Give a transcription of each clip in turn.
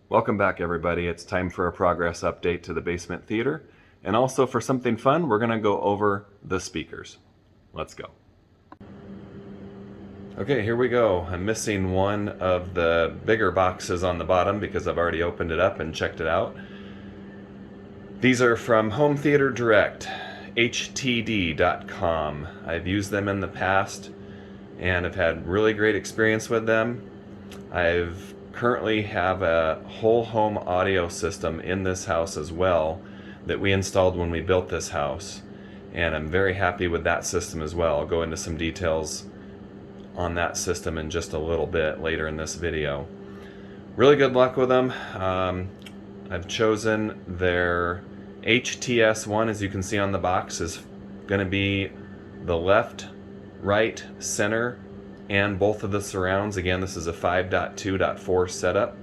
Welcome back, everybody. It's time for a progress update to the basement theater. And also for something fun, we're gonna go over the speakers. Let's go. Okay, here we go. I'm missing one of the bigger boxes on the bottom because I've already opened it up and checked it out. These are from Home Theater Direct, htd.com. I've used them in the past and have had really great experience with them. I've currently have a whole home audio system in this house as well that we installed when we built this house, and I'm very happy with that system as well. I'll go into some details on that system in just a little bit later in this video. Really good luck with them. I've chosen their HTS1, as you can see on the box, is going to be the left, right, center, and both of the surrounds. Again, this is a 5.2.4 setup.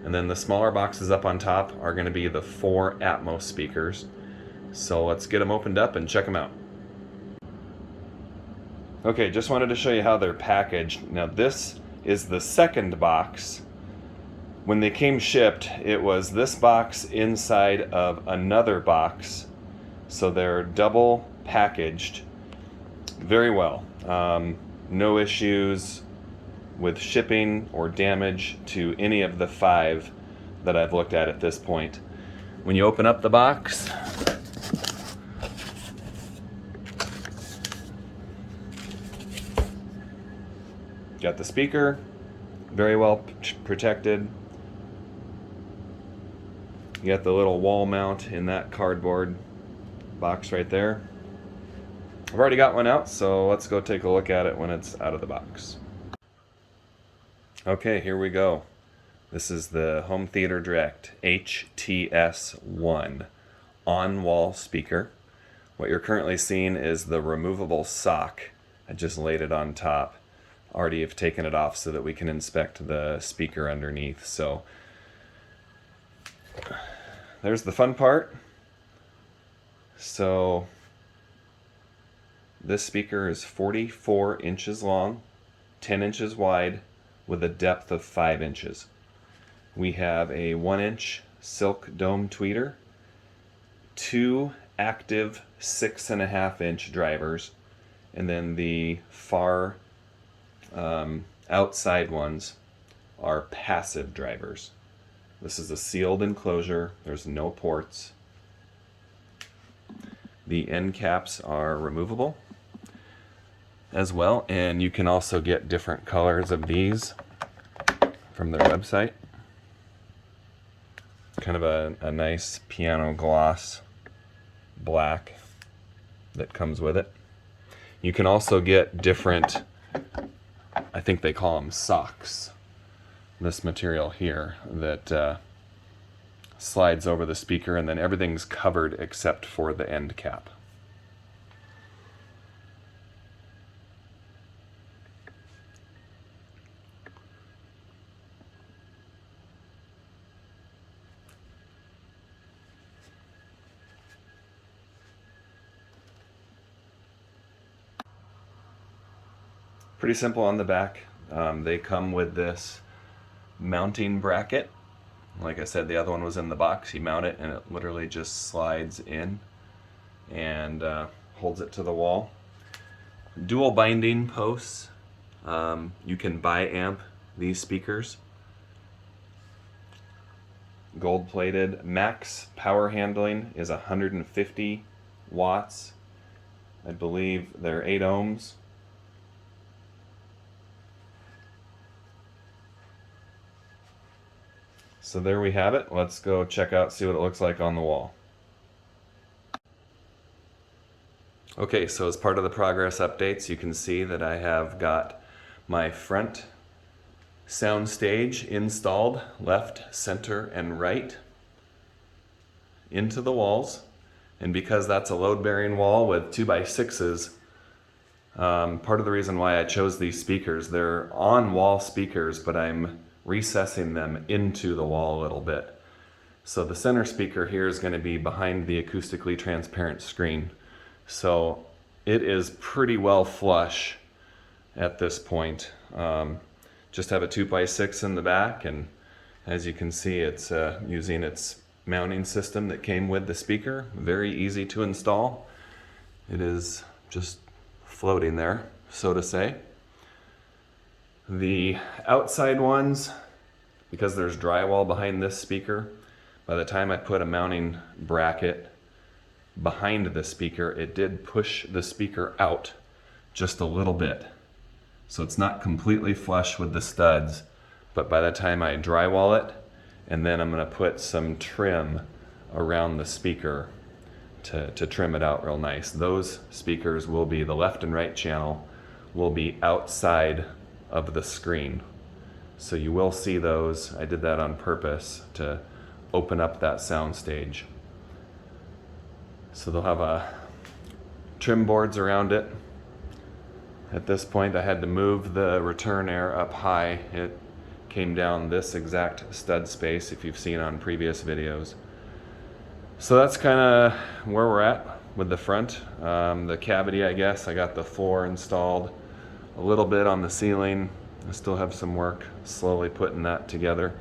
And then the smaller boxes up on top are going to be the 4 Atmos speakers. So let's get them opened up and check them out. Okay, just wanted to show you how they're packaged. Now this is the second box. When they came shipped, it was this box inside of another box. So they're double packaged very well. No issues with shipping or damage to any of the 5 that I've looked at this point. When you open up the box, got the speaker, very well protected. You got the little wall mount in that cardboard box right there. I've already got one out, so let's go take a look at it when it's out of the box. Okay, here we go. This is the Home Theater Direct HTS1 on-wall speaker. What you're currently seeing is the removable sock. I just laid it on top. Already have taken it off so that we can inspect the speaker underneath. So there's the fun part. So this speaker is 44 inches long, 10 inches wide, with a depth of 5 inches. We have a 1-inch silk dome tweeter, 2 active 6.5-inch drivers, and then the far outside ones are passive drivers. This is a sealed enclosure. There's no ports. The end caps are removable as well, and you can also get different colors of these from their website. Kind of a nice piano gloss black that comes with it. You can also get different, I think they call them socks, this material here that slides over the speaker, and then everything's covered except for the end cap. Pretty simple on the back. They come with this mounting bracket. Like I said, the other one was in the box. You mount it and it literally just slides in and holds it to the wall. Dual binding posts. You can bi-amp these speakers. Gold plated. Max power handling is 150 watts. I believe they're 8 ohms. So there we have it. Let's go check out, see what it looks like on the wall. Okay, so as part of the progress updates, you can see that I have got my front sound stage installed, left, center, and right into the walls. And because that's a load-bearing wall with 2x6s, part of the reason why I chose these speakers, they're on-wall speakers, but I'm recessing them into the wall a little bit. So the center speaker here is going to be behind the acoustically transparent screen. So it is pretty well flush at this point. Just have a 2x6 in the back and As you can see, it's using its mounting system that came with the speaker. Very easy to install. It is just floating there, so to say. The outside ones, because there's drywall behind this speaker, by the time I put a mounting bracket behind the speaker, it did push the speaker out just a little bit. So it's not completely flush with the studs, but by the time I drywall it, and then I'm going to put some trim around the speaker to trim it out real nice. Those speakers will be, the left and right channel will be outside of the screen. So you will see those. I did that on purpose to open up that sound stage. So they'll have trim boards around it. At this point, I had to move the return air up high. It came down this exact stud space, if you've seen on previous videos. So that's kind of where we're at with the front. The cavity, I guess, I got the floor installed, a little bit on the ceiling. I still have some work slowly putting that together.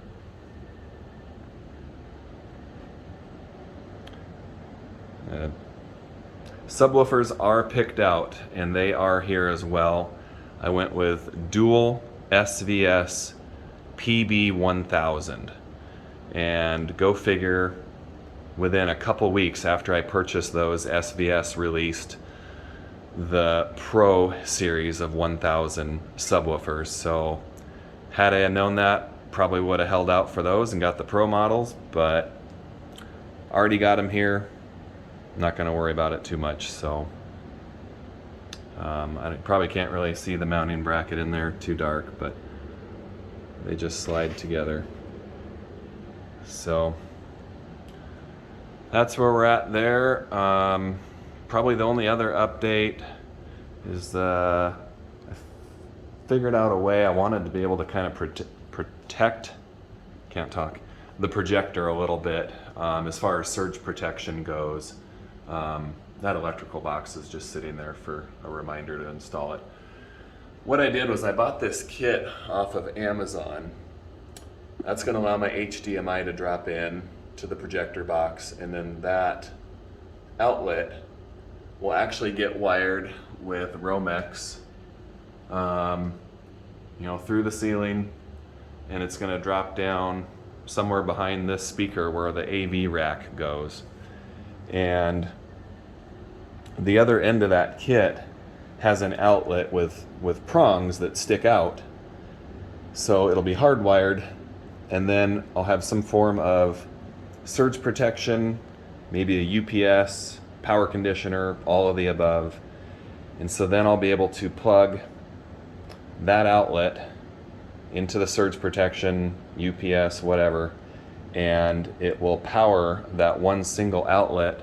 Subwoofers are picked out, and they are here as well. I went with dual SVS PB1000, and go figure, within a couple weeks after I purchased those, SVS released the Pro series of 1000 subwoofers. So had I known that, probably would have held out for those and got the Pro models, but already got them here. Not going to worry about it too much. So I probably can't really see the mounting bracket in there, too dark, but they just slide together. So that's where we're at there. Probably the only other update is I figured out a way. I wanted to be able to kind of protect, can't talk, the projector a little bit as far as surge protection goes. That electrical box is just sitting there for a reminder to install it. What I did was I bought this kit off of Amazon. That's going to allow my HDMI to drop in to the projector box, and then that outlet will actually get wired with Romex, through the ceiling, and it's going to drop down somewhere behind this speaker where the AV rack goes. And the other end of that kit has an outlet with prongs that stick out. So it'll be hardwired, and then I'll have some form of surge protection, maybe a UPS, power conditioner, all of the above. And so then I'll be able to plug that outlet into the surge protection, UPS, whatever, and it will power that one single outlet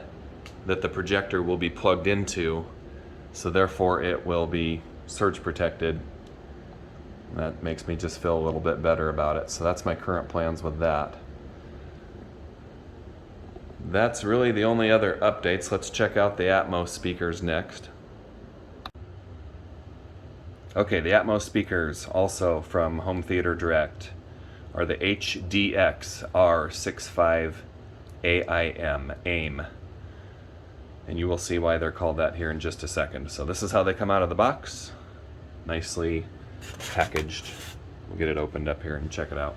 that the projector will be plugged into. So therefore it will be surge protected. That makes me just feel a little bit better about it. So that's my current plans with that. That's really the only other updates. Let's check out the Atmos speakers next. Okay, the Atmos speakers, also from Home Theater Direct, are the HDX R65 AIM. And you will see why they're called that here in just a second. So this is how they come out of the box. Nicely packaged. We'll get it opened up here and check it out.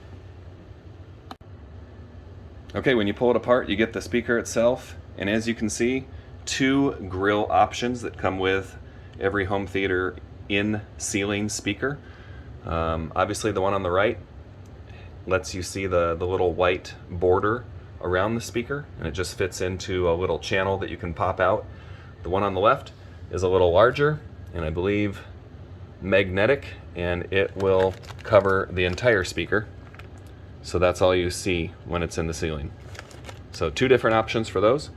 Okay, when you pull it apart, you get the speaker itself, and as you can see, 2 grill options that come with every home theater in-ceiling speaker. Obviously the one on the right lets you see the little white border around the speaker, and it just fits into a little channel that you can pop out. The one on the left is a little larger, and I believe magnetic, and it will cover the entire speaker. So that's all you see when it's in the ceiling. So 2 different options for those.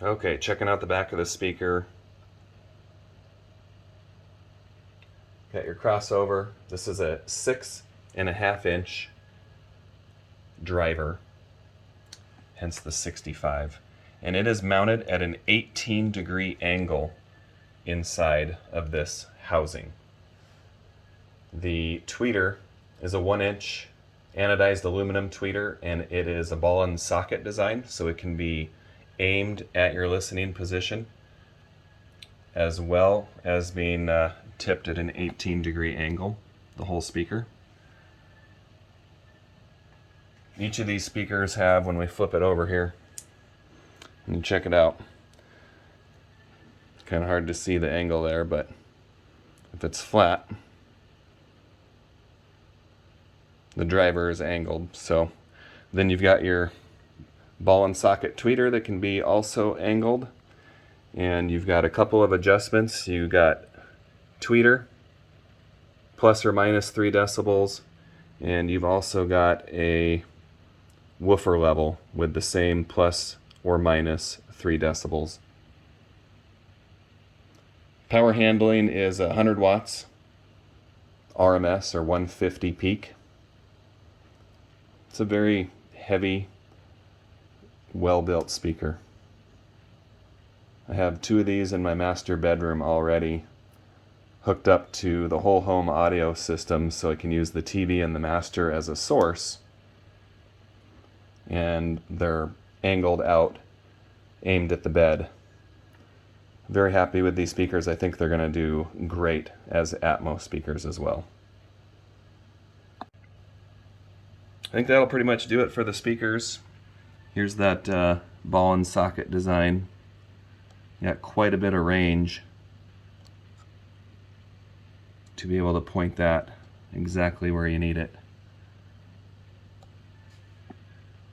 Okay, checking out the back of the speaker. Got your crossover. This is a 6.5 inch driver, hence the 65. And it is mounted at an 18-degree angle inside of this housing. The tweeter is a 1-inch anodized aluminum tweeter, and it is a ball and socket design, so it can be aimed at your listening position as well as being tipped at an 18-degree angle, the whole speaker. Each of these speakers have, when we flip it over here, and check it out, kind of hard to see the angle there, but if it's flat, the driver is angled. So then you've got your ball and socket tweeter that can be also angled, and you've got a couple of adjustments. You've got tweeter plus or minus 3 decibels, and you've also got a woofer level with the same plus or minus 3 decibels. Power handling is 100 watts RMS or 150 peak. It's a very heavy, well-built speaker. I have 2 of these in my master bedroom already, hooked up to the whole home audio system, so I can use the TV and the master as a source, and they're angled out, aimed at the bed. Very happy with these speakers. I think they're going to do great as Atmos speakers as well. I think that'll pretty much do it for the speakers. Here's that ball and socket design. Got quite a bit of range to be able to point that exactly where you need it.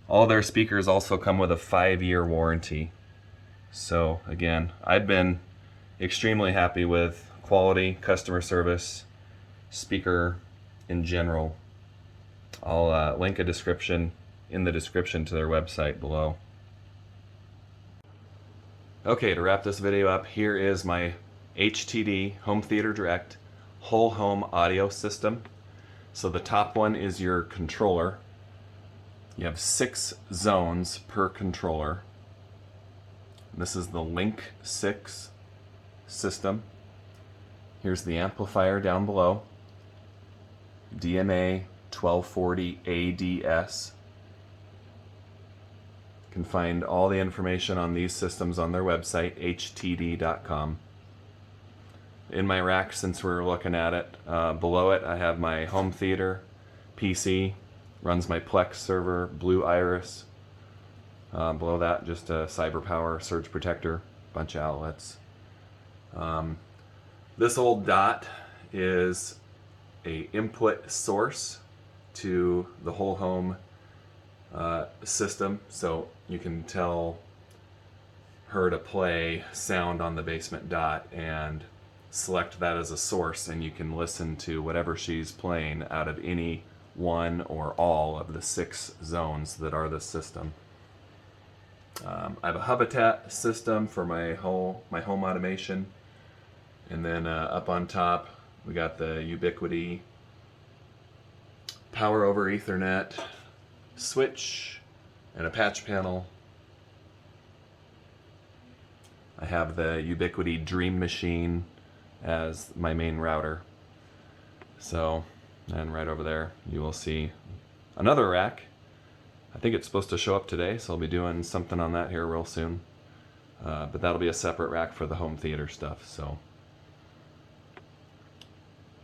All their speakers also come with a 5-year warranty. So again, I've been extremely happy with quality, customer service, speaker in general. I'll link a description in the description to their website below. Okay, to wrap this video up, here is my HTD Home Theater Direct whole home audio system. So the top one is your controller. You have 6 zones per controller. This is the Lync 6 system. Here's the amplifier down below. DMA 1240 ADS. You can find all the information on these systems on their website, htd.com. In my rack, since we're looking at it, below it I have my home theater PC. Runs my Plex server, Blue Iris. Below that, just a CyberPower surge protector, bunch of outlets. This old dot is a input source to the whole home system, so you can tell her to play sound on the basement dot and select that as a source, and you can listen to whatever she's playing out of any one or all of the 6 zones that are the system. I have a Habitat system for my home automation, and then up on top we got the Ubiquiti Power over Ethernet switch and a patch panel. I have the Ubiquiti Dream Machine as my main router. So, and right over there you will see another rack. I think it's supposed to show up today, so I'll be doing something on that here real soon. But that'll be a separate rack for the home theater stuff. So,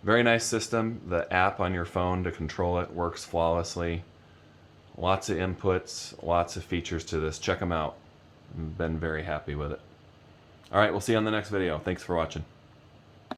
very nice system. The app on your phone to control it works flawlessly. Lots of inputs, lots of features to this. Check them out. I've been very happy with it. All right, we'll see you on the next video. Thanks for watching.